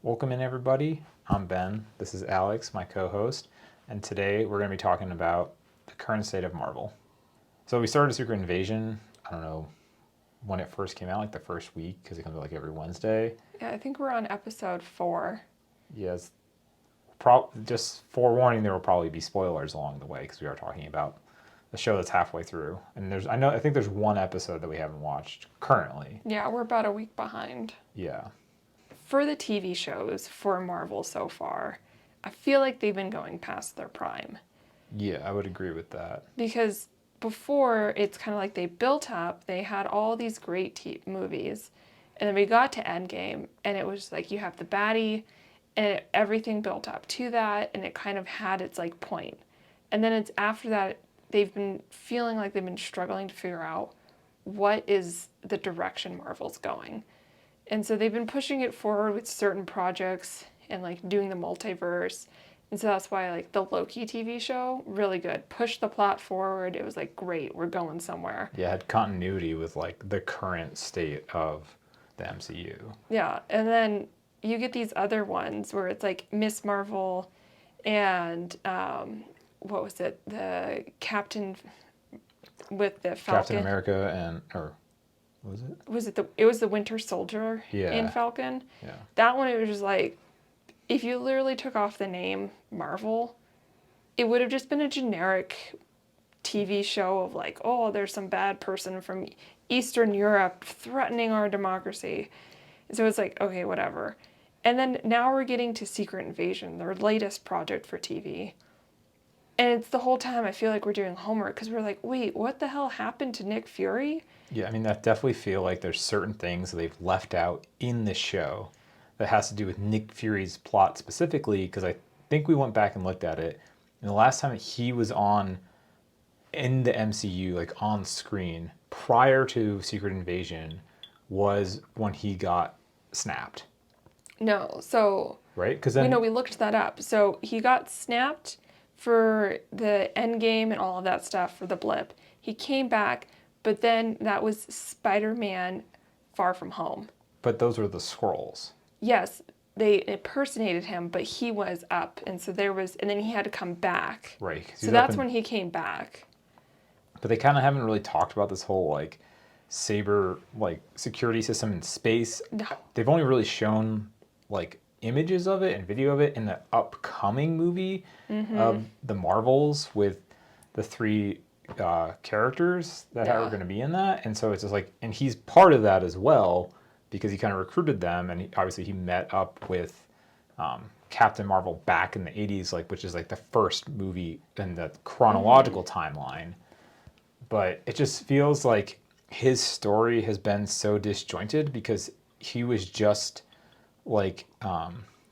Welcome in, everybody. I'm Ben. This is Alex, my co-host, and today we're going to be talking about the current state of Marvel. So we started Secret Invasion, I don't know when it first came out, like the first week, because it comes out like every Wednesday. Yeah, I think we're on episode 4. Yes, just forewarning, there will probably be spoilers along the way because we are talking about the show that's halfway through. And I think there's one episode that we haven't watched currently. Yeah, we're about a week behind. Yeah. For the TV shows for Marvel so far, I feel like they've been going past their prime. Yeah, I would agree with that. Because before, it's kind of like they built up, they had all these great movies, and then we got to Endgame, and it was like you have the baddie, and everything built up to that, and it kind of had its like point. And then it's after that, they've been feeling like they've been struggling to figure out what is the direction Marvel's going. And so they've been pushing it forward with certain projects and like doing the multiverse. And so that's why like the Loki TV show, really good. Pushed the plot forward. It was like great, we're going somewhere. Yeah, it had continuity with like the current state of the MCU. Yeah, and then you get these other ones where it's like Miss Marvel and what was it? The Captain with the Falcon. Captain America and was it? It was the Winter Soldier in Falcon. Yeah. That one, it was just like, if you literally took off the name Marvel, it would have just been a generic TV show of like, oh, there's some bad person from Eastern Europe threatening our democracy. So it's like, okay, whatever. And then now we're getting to Secret Invasion, their latest project for TV. And it's the whole time I feel like we're doing homework because we're like, wait, what the hell happened to Nick Fury? Yeah, I mean, that definitely feel like there's certain things that they've left out in the show that has to do with Nick Fury's plot specifically, because I think we went back and looked at it. And the last time that he was on in the MCU, like on screen, prior to Secret Invasion, was when he got snapped. No, so... Right? Because then... we looked that up. So he got snapped for the Endgame and all of that stuff for the blip. He came back, but then that was Spider-Man Far From Home. But those were the Skrulls. Yes, they impersonated him, but he was up, and so and then he had to come back. Right. So that's when he came back. But they kind of haven't really talked about this whole like Saber like security system in space. No. They've only really shown like images of it and video of it in the upcoming movie of the Marvels with the three characters that are going to be in that. And so it's just like, and he's part of that as well because he kind of recruited them, and obviously he met up with Captain Marvel back in the 80s, like, which is like the first movie in the chronological timeline. But it just feels like his story has been so disjointed because he was just like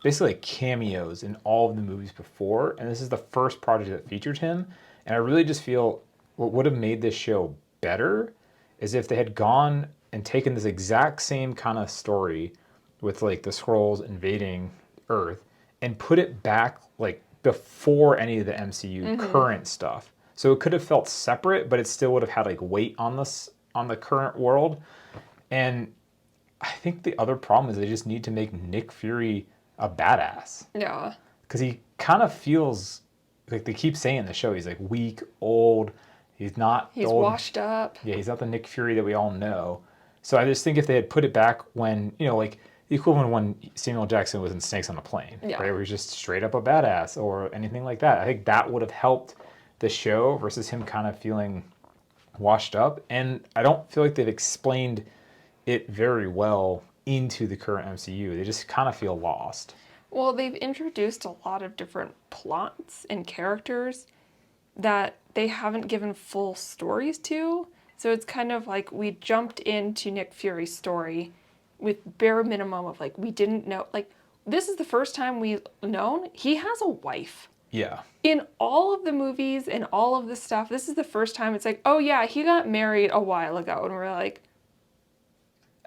basically like cameos in all of the movies before, and this is the first project that featured him. And I really just feel what would have made this show better is if they had gone and taken this exact same kind of story with like the Skrulls invading Earth and put it back like before any of the MCU current stuff. So it could have felt separate, but it still would have had like weight on the current world. And I think the other problem is they just need to make Nick Fury a badass. Yeah. Because he kind of feels like they keep saying in the show, he's like weak, old. He's washed up. Yeah, he's not the Nick Fury that we all know. So I just think if they had put it back when, like the equivalent when Samuel Jackson was in Snakes on a Plane, right? Where he's just straight up a badass or anything like that. I think that would have helped the show versus him kind of feeling washed up. And I don't feel like they've explained it very well into the current MCU. They just kind of feel lost. Well, they've introduced a lot of different plots and characters that they haven't given full stories to. So it's kind of like we jumped into Nick Fury's story with bare minimum of like, we didn't know, like, this is the first time we've known he has a wife. Yeah. In all of the movies and all of the stuff, this is the first time it's like, oh yeah, he got married a while ago. And we're like,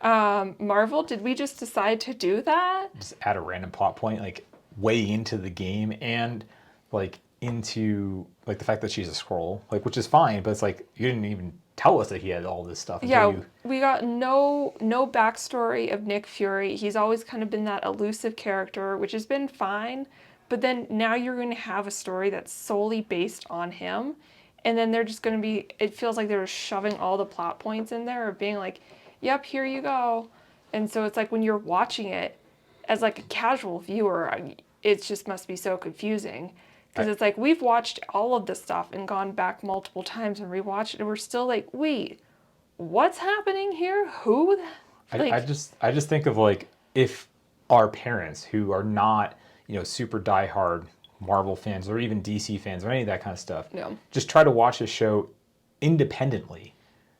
Marvel, did we just decide to do that? Just add a random plot point, like way into the game and like into like the fact that she's a Skrull, like, which is fine, but it's like you didn't even tell us that he had all this stuff. Yeah, we got no backstory of Nick Fury. He's always kind of been that elusive character, which has been fine. But then now you're going to have a story that's solely based on him. And then they're just going to be, it feels like they're shoving all the plot points in there of being like, yep, here you go. And so it's like when you're watching it as like a casual viewer, it just must be so confusing. Because it's like we've watched all of this stuff and gone back multiple times and rewatched it, and we're still like, wait, what's happening here? Who? Like, I just think of like if our parents who are not, you know, super diehard Marvel fans or even DC fans or any of that kind of stuff, no, just try to watch this show independently,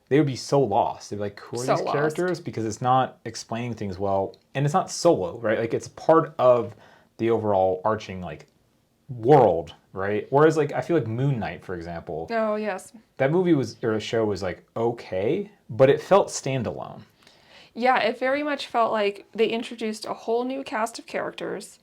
they would be so lost. They'd be like, who are So these lost. characters? Because it's not explaining things well, and it's not solo, right? Like it's part of the overall arching like world, right? Whereas like I feel like Moon Knight, for example, oh yes, that movie was or the show was like okay, but it felt standalone. yeah, it very much felt like they introduced a whole new cast of characters.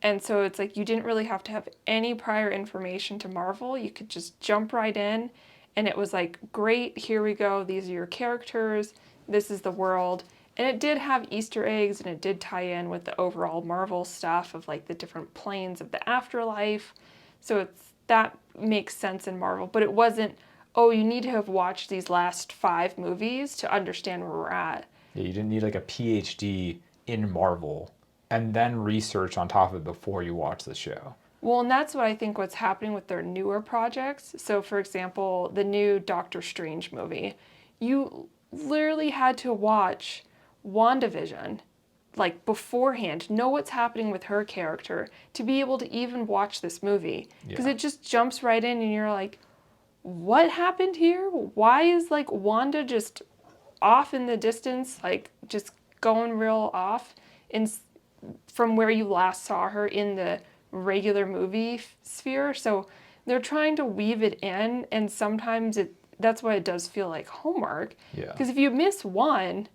And so it's like you didn't really have to have any prior information to Marvel. You could just jump right in. And it was like, great, here we go. These are your characters. This is the world. And it did have Easter eggs and it did tie in with the overall Marvel stuff of like the different planes of the afterlife. So that makes sense in Marvel. But it wasn't, oh, you need to have watched these last 5 movies to understand where we're at. Yeah, you didn't need like a PhD in Marvel and then research on top of it before you watch the show. Well, and that's what I think what's happening with their newer projects. So, for example, the new Doctor Strange movie, you literally had to watch WandaVision like beforehand, know what's happening with her character to be able to even watch this movie. Because Yeah. it just jumps right in and you're like, what happened here? Why is like Wanda just off in the distance, like just going real off in from where you last saw her in the regular movie sphere. So they're trying to weave it in, and sometimes that's why it does feel like homework. Yeah. Because if you miss one,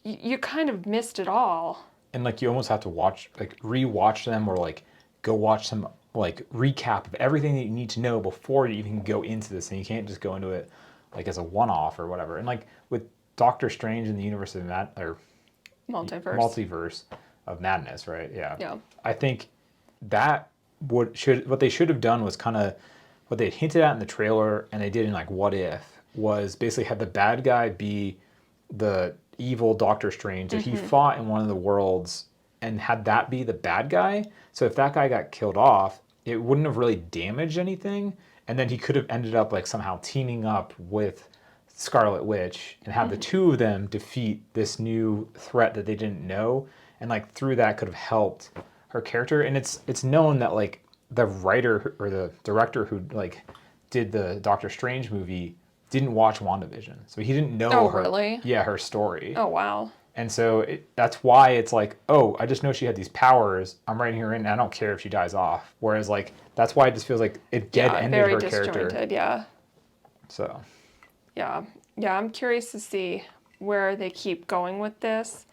you kind of missed it all. And like you almost have to watch like rewatch them or like go watch some like recap of everything that you need to know before you even go into this, and you can't just go into it like as a one-off or whatever. And like with Doctor Strange in the universe of multiverse of madness, right? Yeah. Yeah. I think that what they should have done was kind of what they hinted at in the trailer and they did in like What If was basically have the bad guy be the evil Doctor Strange that he fought in one of the worlds and had that be the bad guy. So if that guy got killed off, it wouldn't have really damaged anything, and then he could have ended up like somehow teaming up with Scarlet Witch and have the two of them defeat this new threat that they didn't know, and like through that could have helped her character. And it's known that like the writer or the director who like did the Doctor Strange movie didn't watch WandaVision, so he didn't know her. Really? Yeah, her story. Oh, wow. And so that's why it's like, oh, I just know she had these powers. I'm writing her in, and I don't care if she dies off. Whereas like that's why it just feels like it dead ended very her disjointed, character. yeah. So. Yeah. Yeah, I'm curious to see where they keep going with this.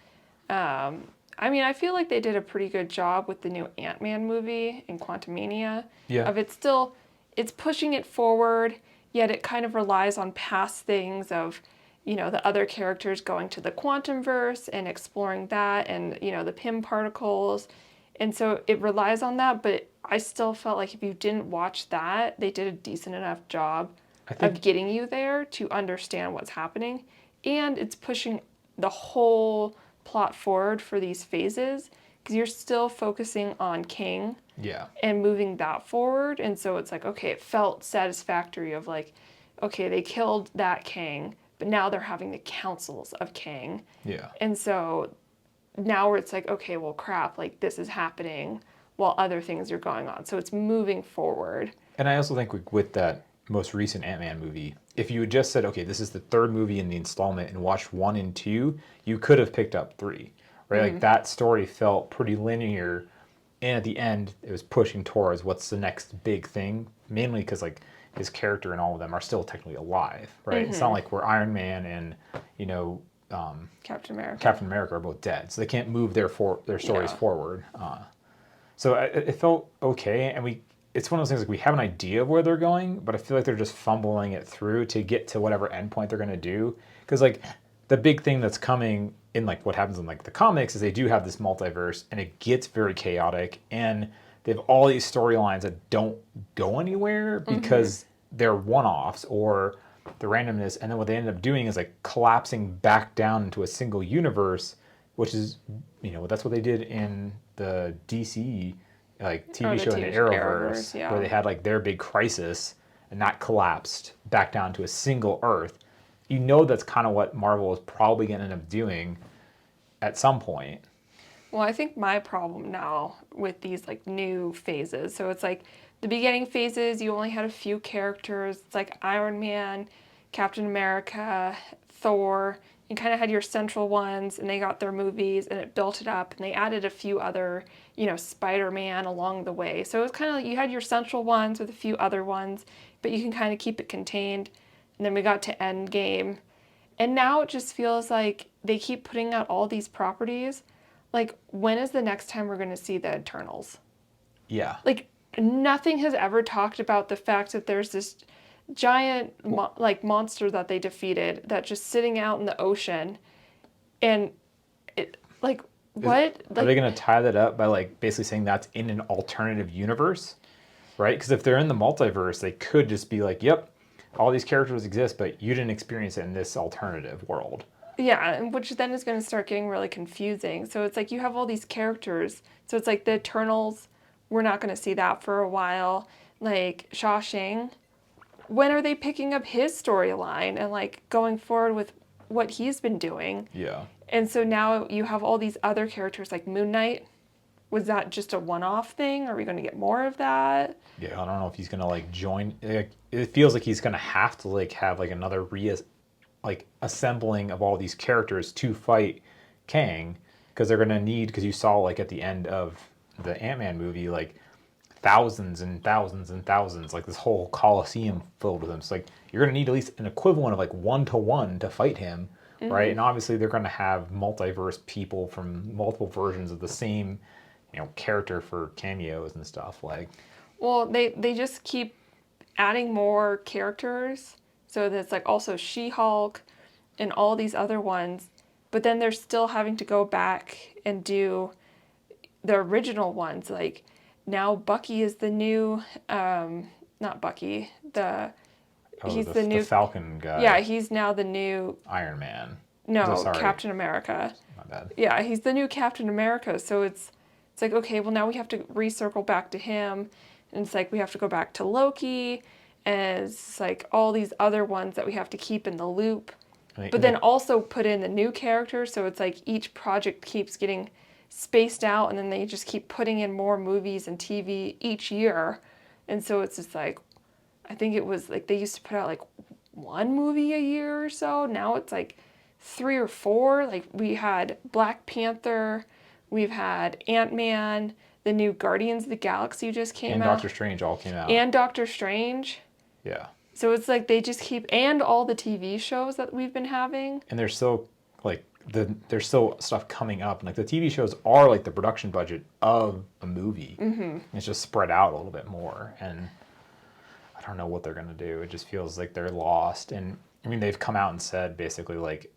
I mean, I feel like they did a pretty good job with the new Ant-Man movie in Quantumania. Yeah. Of it's pushing it forward, yet it kind of relies on past things of, you know, the other characters going to the quantum verse and exploring that and, you know, the Pym particles. And so it relies on that, but I still felt like if you didn't watch that, they did a decent enough job of getting you there to understand what's happening. And it's pushing the whole plot forward for these phases because you're still focusing on King Yeah. and moving that forward. And so it's like, okay, it felt satisfactory of like, okay, they killed that King, but now they're having the councils of King. Yeah. And so now where it's like, okay, well, crap, like this is happening while other things are going on. So it's moving forward. And I also think with that most recent Ant-Man movie, if you had just said, okay, this is the third movie in the installment and watched 1 and 2, you could have picked up 3, right? Like that story felt pretty linear. And at the end, it was pushing towards what's the next big thing, mainly because like his character and all of them are still technically alive, right? It's not like where Iron Man and, you know, Captain America are both dead, so they can't move their stories forward. So it felt okay, and it's one of those things like we have an idea of where they're going, but I feel like they're just fumbling it through to get to whatever endpoint they're going to do. Because like the big thing that's coming in like what happens in like the comics is they do have this multiverse and it gets very chaotic and they have all these storylines that don't go anywhere because they're one-offs or the randomness, and then what they end up doing is like collapsing back down into a single universe, which is, that's what they did in the DC like Or TV the show in the TV Arrowverse, yeah. where they had like their big crisis and that collapsed back down to a single Earth. That's kind of what Marvel is probably going to end up doing at some point. Well, I think my problem now with these like new phases, so it's like the beginning phases, you only had a few characters. It's like Iron Man, Captain America, Thor. You kind of had your central ones, and they got their movies, and it built it up, and they added a few other, Spider-Man along the way. So it was kind of like you had your central ones with a few other ones, but you can kind of keep it contained. And then we got to Endgame, and now it just feels like they keep putting out all these properties. Like, when is the next time we're going to see the Eternals? Yeah. Like, nothing has ever talked about the fact that there's this giant monster that they defeated that's just sitting out in the ocean, and it like what? Are they going to tie that up by like basically saying that's in an alternative universe, right? Because if they're in the multiverse, they could just be like, "Yep, all these characters exist, but you didn't experience it in this alternative world." Yeah, which then is going to start getting really confusing. So it's like you have all these characters. So it's like the Eternals, we're not going to see that for a while. Like Shawshank, when are they picking up his storyline and like going forward with what he's been doing? Yeah. And so now you have all these other characters like Moon Knight. Was that just a one-off thing? Are we going to get more of that? Yeah, I don't know if he's gonna like join. Like, it feels like he's gonna have to like have like another assembling of all these characters to fight Kang, because they're gonna need, because you saw like at the end of the Ant-Man movie like thousands and thousands and thousands, like this whole coliseum filled with them. So like you're gonna need at least an equivalent of like 1-to-1 to fight him, right? And obviously they're gonna have multiverse people from multiple versions of the same, character for cameos and stuff like. Well, they just keep adding more characters. So that's like also She-Hulk and all these other ones. But then they're still having to go back and do the original ones. Like now Bucky is the new, not Bucky, he's the new the Falcon guy. Yeah, he's now the new Iron Man. No, sorry. Captain America. My bad. Yeah, he's the new Captain America. So it's like, okay, well now we have to recircle back to him. And it's like we have to go back to Loki. And it's like all these other ones that we have to keep in the loop. But then also put in the new characters. So it's like each project keeps getting spaced out. And then they just keep putting in more movies and TV each year. And so it's just like, I think it was like they used to put out like one movie a year or so. Now it's like 3 or 4. Like we had Black Panther, we've had Ant-Man, the new Guardians of the Galaxy just came out. And Doctor Strange all came out. And Doctor Strange. Yeah. So it's like they just keep, and all the TV shows that we've been having. And there's still like there's still stuff coming up. And like the TV shows are like the production budget of a movie. Mm-hmm. It's just spread out a little bit more. And I don't know what they're gonna do. It just feels like they're lost. And I mean, they've come out and said basically like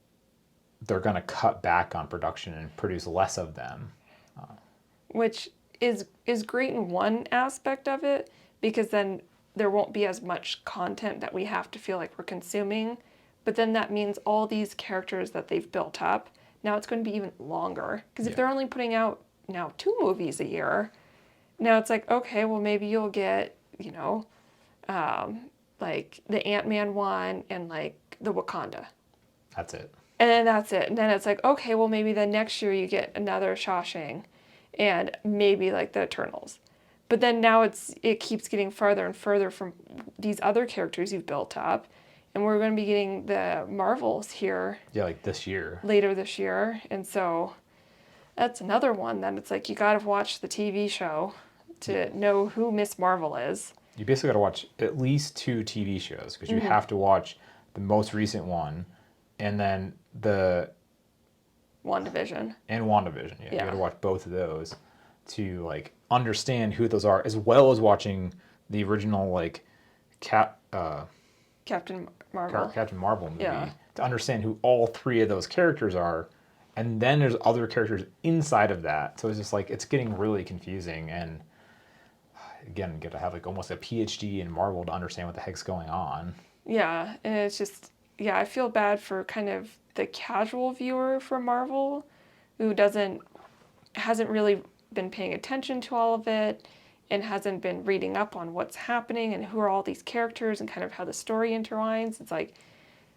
they're gonna cut back on production and produce less of them. Which is great in one aspect of it, because then there won't be as much content that we have to feel like we're consuming. But then that means all these characters that they've built up, now it's going to be even longer. Because if they're only putting out now 2 movies a year, now it's like, okay, well maybe you'll get, like the Ant-Man one and like the Wakanda. That's it. And then that's it. And then it's like, okay, well maybe then next year you get another Shawshank and maybe like the Eternals. But then now it keeps getting farther and further from these other characters you've built up. And we're going to be getting the Marvels here. Yeah, like this year. Later this year. And so that's another one that it's like you got to watch the TV show to know who Miss Marvel is. You basically got to watch at least 2 TV shows, because you have to watch the most recent one and then the WandaVision. And WandaVision. Yeah. You got to watch both of those. to like understand who those are, as well as watching the original like Captain Marvel. Captain Marvel movie Yeah. to understand who all three of those characters are. And then there's other characters inside of that. So it's just like, it's getting really confusing. And again, you got to have like almost a PhD in Marvel to understand what the heck's going on. Yeah, and it's just, yeah, I feel bad for kind of the casual viewer for Marvel who hasn't really been paying attention to all of it and hasn't been reading up on what's happening and who are all these characters and kind of how the story intertwines. It's like,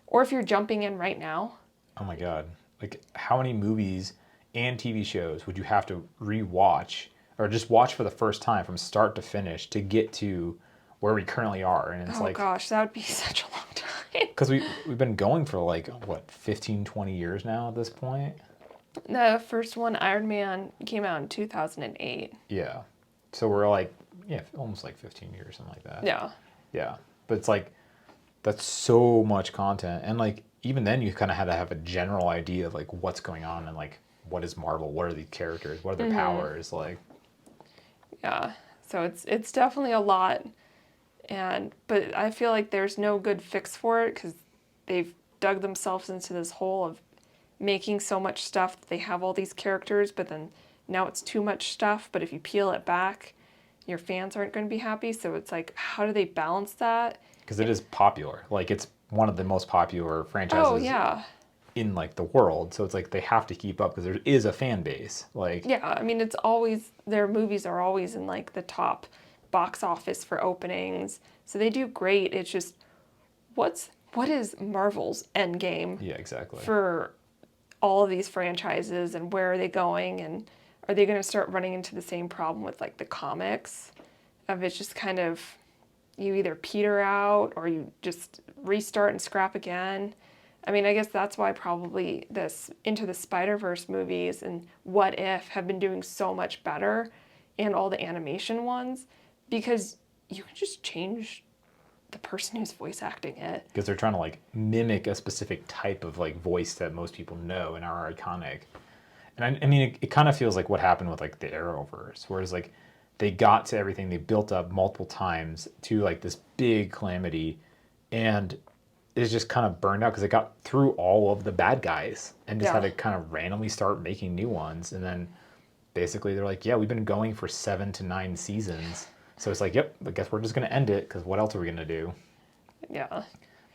or if you're jumping in right now. Oh my God. Like, how many movies and TV shows would you have to rewatch or just watch for the first time from start to finish to get to where we currently are? And it's Oh like, gosh, that would be such a long time. because we've been going for like, what, 15, 20 years now at this point? The first one, Iron Man, came out in 2008. Yeah. So we're like, yeah, almost like 15 years, something like that. Yeah. Yeah. But it's like, that's so much content. And like, even then you kind of had to have a general idea of like what's going on and like, what is Marvel? What are these characters? What are their powers? Like, Yeah. So it's definitely a lot. But I feel like there's no good fix for it because they've dug themselves into this hole of making so much stuff that they have all these characters, but then now it's too much stuff. But if you peel it back, your fans aren't going to be happy. So it's like, how do they balance that? because it is popular. Like, it's one of the most popular franchises Oh, yeah. in like the world. So it's like they have to keep up because there is a fan base. Like, Yeah, I mean, it's always, their movies are always in like the top box office for openings. So they do great. It's just, what is Marvel's Endgame yeah, exactly. for all of these franchises and where are they going? And are they going to start running into the same problem with like the comics of it's just kind of, you either peter out or you just restart and scrap again. I mean, I guess that's why probably this Into the Spider-Verse movies and What If have been doing so much better, and all the animation ones, because you can just change the person who's voice acting it. Because they're trying to like mimic a specific type of like voice that most people know and are iconic. And I mean, it kind of feels like what happened with like the Arrowverse, whereas like they got to everything they built up multiple times to like this big calamity, and it's just kind of burned out because it got through all of the bad guys and just had to kind of randomly start making new ones. And then basically they're like, yeah, we've been going for 7 to 9 seasons. So it's like, yep, I guess we're just going to end it because what else are we going to do? Yeah.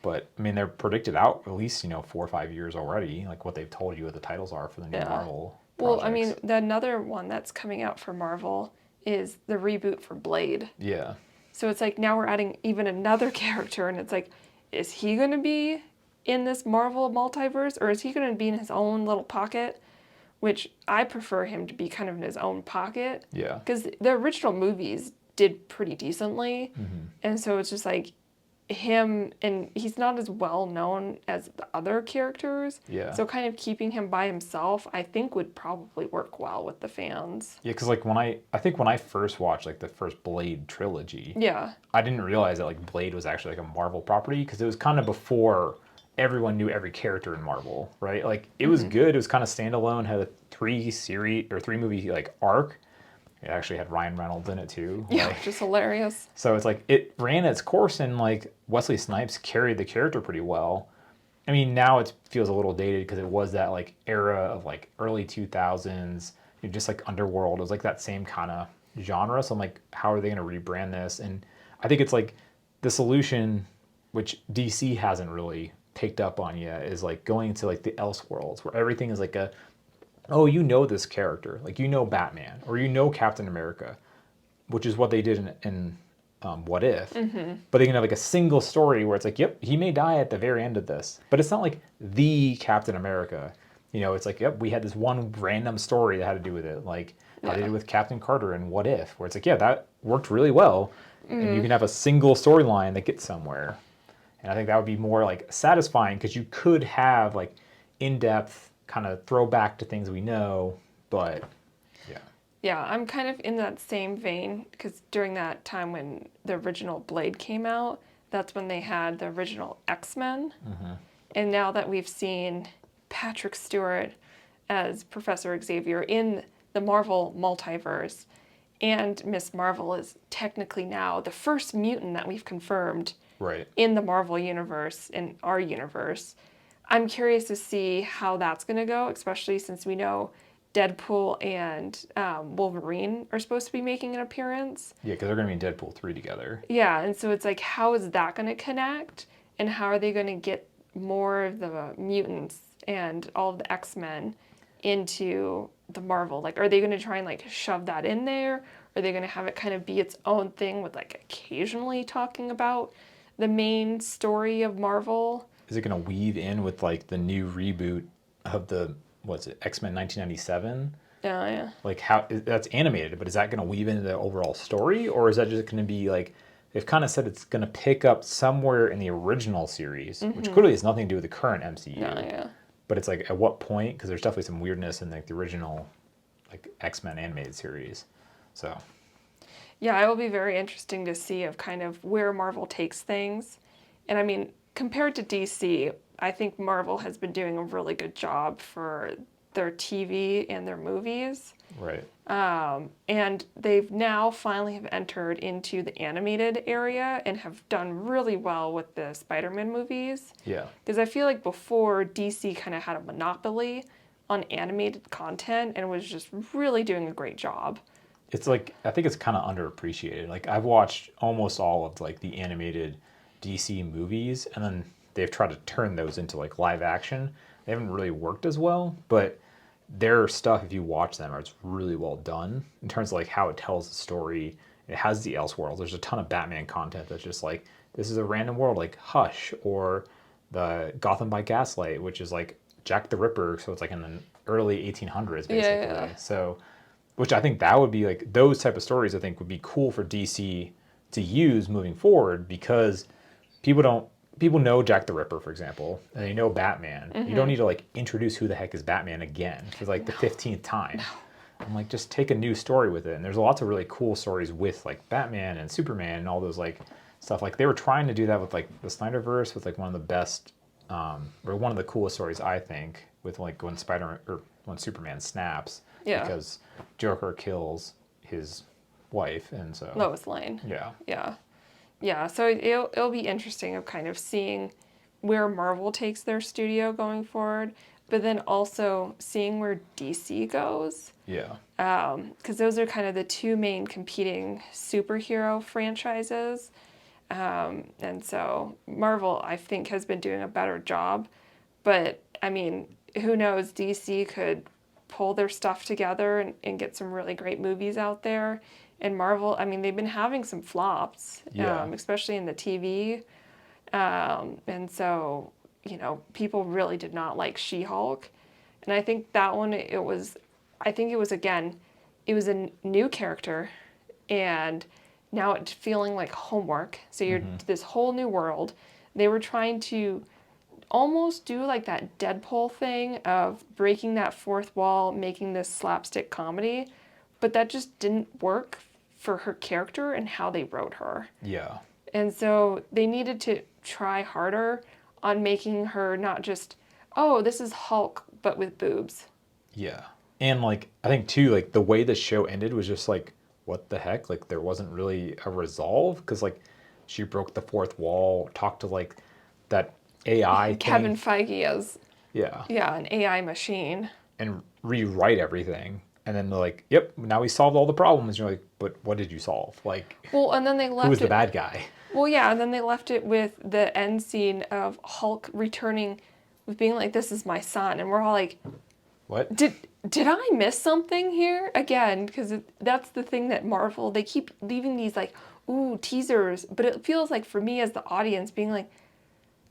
But I mean, they're predicted out at least, 4 or 5 years already, like what they've told you what the titles are for the new Marvel Well, projects. I mean, the another one that's coming out for Marvel is the reboot for Blade. Yeah. So it's like now we're adding even another character, and it's like, is he going to be in this Marvel multiverse, or is he going to be in his own little pocket? Which I prefer him to be kind of in his own pocket. Yeah. Because the original movies did pretty decently. And so it's just like him, and he's not as well known as the other characters. Yeah. So kind of keeping him by himself, I think would probably work well with the fans. Yeah, because like I think when I first watched like the first Blade trilogy, Yeah. I didn't realize that like Blade was actually like a Marvel property because it was kind of before everyone knew every character in Marvel, right? Like it was good. It was kind of standalone, had a 3-movie like arc. It actually had Ryan Reynolds in it too. Yeah, Like, just hilarious. so it's like it ran its course, and like Wesley Snipes carried the character pretty well. I mean, now it feels a little dated because it was that like era of like early 2000s, just like Underworld. It was like that same kind of genre. So I'm like, how are they going to rebrand this? And I think it's like the solution, which DC hasn't really picked up on yet, is like going to like the Elseworlds where everything is like oh, this character, like Batman or Captain America, which is what they did in What If. But they can have like a single story where it's like, yep, he may die at the very end of this, but it's not like the Captain America. It's like, yep, we had this one random story that had to do with it, like how they did with Captain Carter and What If, where it's like, yeah, that worked really well, and you can have a single storyline that gets somewhere. And I think that would be more like satisfying because you could have like in-depth kind of throwback to things we know, but yeah. Yeah, I'm kind of in that same vein because during that time when the original Blade came out, that's when they had the original X-Men. And now that we've seen Patrick Stewart as Professor Xavier in the Marvel multiverse. And Miss Marvel is technically now the first mutant that we've confirmed Right. in the Marvel universe, in our universe. I'm curious to see how that's going to go, especially since we know Deadpool and Wolverine are supposed to be making an appearance. Yeah, because they're going to be in Deadpool 3 together. Yeah, and so it's like, how is that going to connect? And how are they going to get more of the mutants and all of the X-Men into the Marvel? Like, are they going to try and like shove that in there? Are they going to have it kind of be its own thing with like occasionally talking about the main story of Marvel? Is it going to weave in with like the new reboot of the, what's it, X-Men 1997? Yeah, yeah. Like how that's animated, but is that going to weave into the overall story, or is that just going to be like they've kind of said it's going to pick up somewhere in the original series, which clearly has nothing to do with the current MCU. No, yeah. But it's like at what point? Because there's definitely some weirdness in like the original like X-Men animated series. So Yeah, it will be very interesting to see of kind of where Marvel takes things. And I mean, compared to DC, I think Marvel has been doing a really good job for their TV and their movies. right, And they've now finally have entered into the animated area and have done really well with the Spider-Man movies. yeah, Because I feel like before DC kind of had a monopoly on animated content and was just really doing a great job. it's like I think it's kind of underappreciated. Like I've watched almost all of like the animated DC movies, and then they've tried to turn those into like live action. They haven't really worked as well, but their stuff, if you watch them, it's really well done in terms of like how it tells the story. It has the Elseworld. There's a ton of Batman content that's just like this is a random world, like Hush or the Gotham by Gaslight, which is like Jack the Ripper. So it's like in the early 1800s, basically. Yeah. So, which I think that would be like those type of stories. I think would be cool for DC to use moving forward because people don't people know Jack the Ripper, for example, and they know Batman. You don't need to like introduce who the heck is Batman again for like the 15th time. I'm like, just take a new story with it. And there's lots of really cool stories with like Batman and Superman and all those like stuff. Like they were trying to do that with like the Snyderverse with like one of the best, or one of the coolest stories I think with like when when Superman snaps Yeah. because Joker kills his wife, and so Lois Lane. yeah, Yeah. Yeah, so it'll be interesting of kind of seeing where Marvel takes their studio going forward, but then also seeing where DC goes. yeah, Because those are kind of the two main competing superhero franchises. And so Marvel, I think, has been doing a better job. But, I mean, who knows? DC could pull their stuff together and get some really great movies out there. And Marvel, I mean, they've been having some flops, Yeah. especially in the TV. And so, people really did not like She-Hulk. And I think that one, again, it was a new character and now it's feeling like homework. So you're this whole new world. They were trying to almost do like that Deadpool thing of breaking that fourth wall, making this slapstick comedy, but that just didn't work for her character and how they wrote her. yeah. And so they needed to try harder on making her not just, oh, this is Hulk, but with boobs. Yeah. And like I think too, like the way the show ended was just like, what the heck? Like there wasn't really a resolve because like she broke the fourth wall, talked to like that AI Kevin thing. Feige as, Yeah. yeah, an AI machine. And rewrite everything. And then they're like, yep, now we solved all the problems. You're like, but what did you solve? Like Well, and then they left who was it. the bad guy? Well, yeah, and then they left it with the end scene of Hulk returning with being like, "This is my son," and we're all like, What? Did I miss something here again?" Because that's the thing that Marvel, they keep leaving these like, ooh, teasers, but it feels like for me as the audience being like,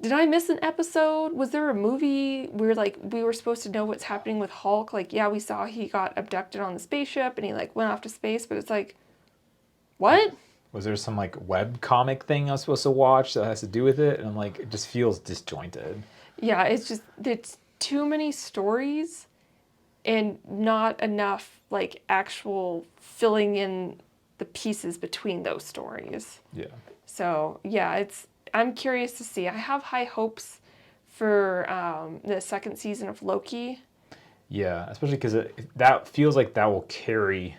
did I miss an episode? Was there a movie where like we were supposed to know what's happening with Hulk? Like, yeah, we saw he got abducted on the spaceship and he like went off to space, but it's like, what? Was there some like web comic thing I was supposed to watch that has to do with it? And I'm like, it just feels disjointed. Yeah, it's too many stories and not enough like actual filling in the pieces between those stories. Yeah. So yeah, I'm curious to see. I have high hopes for the second season of Loki. Yeah, especially because that feels like that will carry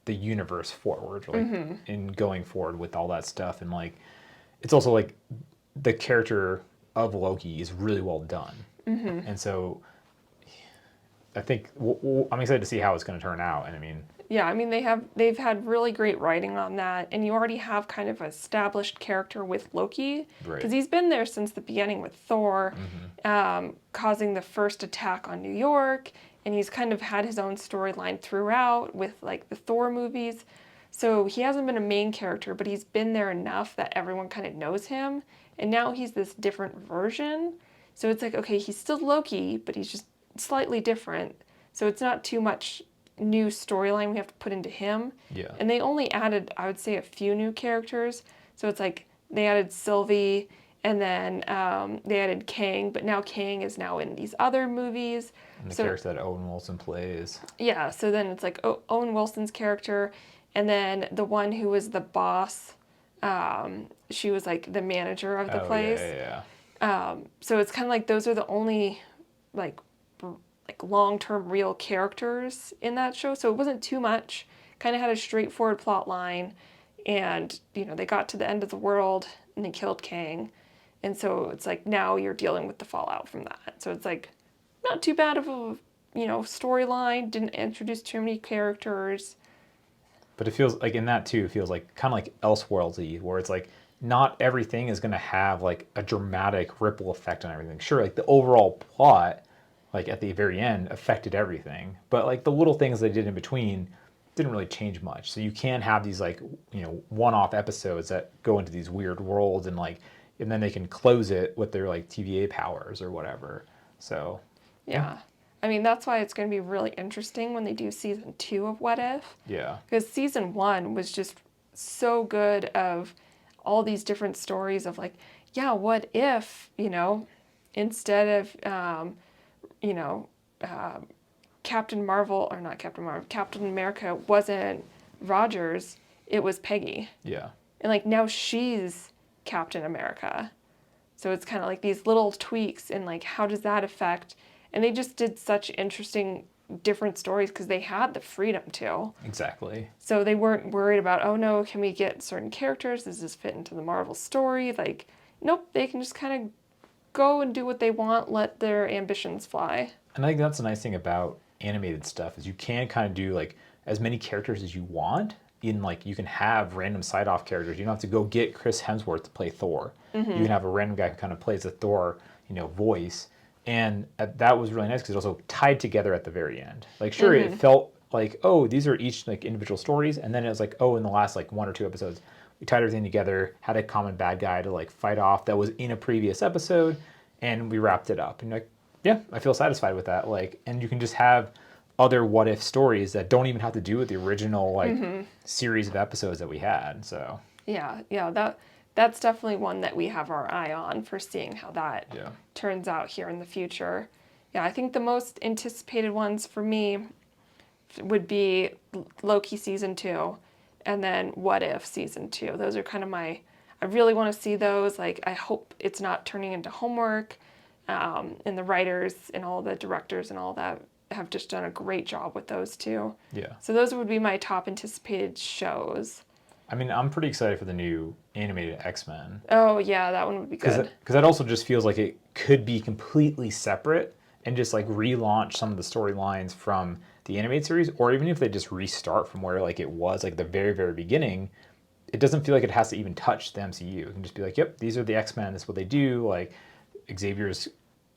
the universe forward, like in going forward with all that stuff, and like it's also like the character of Loki is really well done, and so I think I'm excited to see how it's going to turn out. And I mean, Yeah, I mean they've had really great writing on that, and you already have kind of an established character with Loki right? because he's been there since the beginning with Thor, causing the first attack on New York, and he's kind of had his own storyline throughout with like the Thor movies. So he hasn't been a main character, but he's been there enough that everyone kind of knows him, and now he's this different version. So it's like okay, he's still Loki, but he's just slightly different. So it's not too much new storyline we have to put into him. Yeah. And they only added, I would say, a few new characters. So it's like they added Sylvie and then they added Kang, but now Kang is now in these other movies. And the So character that Owen Wilson plays. yeah, so then it's like Owen Wilson's character, and then the one who was the boss, she was like the manager of the place. Yeah. So it's kind of like those are the only like long-term real characters in that show. So it wasn't too much. Kind of had a straightforward plot line, and they got to the end of the world and they killed Kang, and so it's like now you're dealing with the fallout from that. So it's like not too bad of a storyline. Didn't introduce too many characters. But it feels like in that too, it feels like kind of like Elseworldsy, where it's like not everything is going to have like a dramatic ripple effect on everything. Sure, like the overall plot, like at the very end, affected everything, but like the little things they did in between didn't really change much. So you can have these like one-off episodes that go into these weird worlds and then they can close it with their like TVA powers or whatever. So Yeah. I mean, that's why it's going to be really interesting when they do season 2 of What If. yeah, Because season 1 was just so good of all these different stories of like, yeah, what if, instead of, you know, Captain Marvel, or not Captain Marvel, Captain America wasn't Rogers, it was Peggy. yeah. And like now she's Captain America. So it's kind of like these little tweaks and like how does that affect? And they just did such interesting different stories because they had the freedom to. Exactly. So they weren't worried about, oh no, can we get certain characters? Does this fit into the Marvel story? Like, nope, they can just kind of go and do what they want, let their ambitions fly. And I think that's the nice thing about animated stuff is you can kind of do like as many characters as you want. In like you can have random side off characters. You don't have to go get Chris Hemsworth to play Thor. Mm-hmm. You can have a random guy who kind of plays the Thor, voice. And that was really nice because it also tied together at the very end. Like sure, it felt like these are each like individual stories, and then it was like in the last like 1 or 2 episodes, we tied everything together, had a common bad guy to like fight off that was in a previous episode, and we wrapped it up. And like, yeah, I feel satisfied with that. Like, and you can just have other what if stories that don't even have to do with the original like series of episodes that we had. So yeah, that's definitely one that we have our eye on for seeing how that turns out here in the future. Yeah, I think the most anticipated ones for me would be Loki season 2 and then What If season 2. Those are kind of I really want to see those. Like, I hope it's not turning into homework. And the writers and all the directors and all that have just done a great job with those two. Yeah. So those would be my top anticipated shows. I mean, I'm pretty excited for the new animated X-Men. Oh, yeah, that one would be good. Because that also just feels like it could be completely separate and just like relaunch some of the storylines from the animated series, or even if they just restart from where like it was like the very, very beginning, it doesn't feel like it has to even touch the MCU. It can just be like, yep, these are the X-Men, this is what they do. Like Xavier's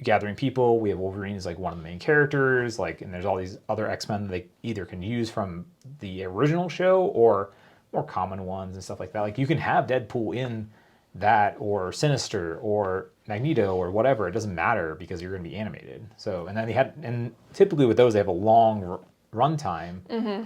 gathering people. We have Wolverine as like one of the main characters. Like, and there's all these other X-Men that they either can use from the original show or more common ones and stuff like that. Like you can have Deadpool in that, or Sinister, or Magneto, or whatever. It doesn't matter because you're going to be animated. So, and then and typically with those they have a long runtime,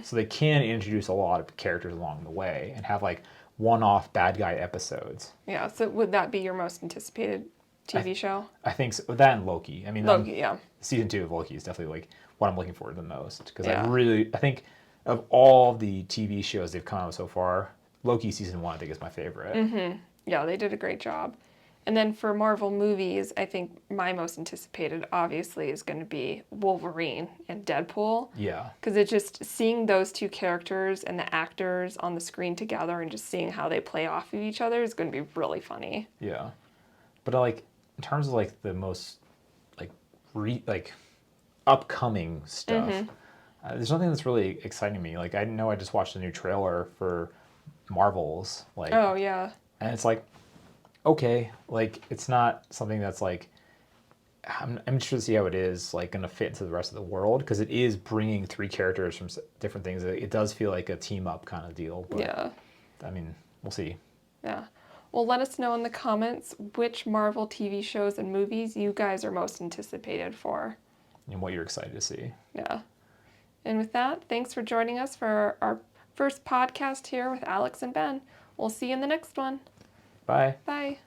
so they can introduce a lot of characters along the way and have like one-off bad guy episodes. Yeah. So would that be your most anticipated TV show? I think so. That and Loki. I mean, Loki. Yeah. Season 2 of Loki is definitely like what I'm looking for the most because Yeah. I think of all the TV shows they've come out with so far, Loki season 1 I think is my favorite. Yeah, they did a great job. And then for Marvel movies, I think my most anticipated, obviously, is going to be Wolverine and Deadpool. Yeah. Because it's just seeing those two characters and the actors on the screen together and just seeing how they play off of each other is going to be really funny. Yeah. But like in terms of like the most like like upcoming stuff, there's nothing that's really exciting me. Like I know I just watched a new trailer for Marvels, like, Oh, yeah. and it's like, okay, like it's not something that's like I'm interested to see how it is like going to fit into the rest of the world because it is bringing three characters from different things. It does feel like a team up kind of deal, but Yeah. I mean, we'll see. Yeah. Well, let us know in the comments which Marvel TV shows and movies you guys are most anticipated for. And what you're excited to see. Yeah. And with that, thanks for joining us for our first podcast here with Alex and Ben. We'll see you in the next one. Bye. Bye.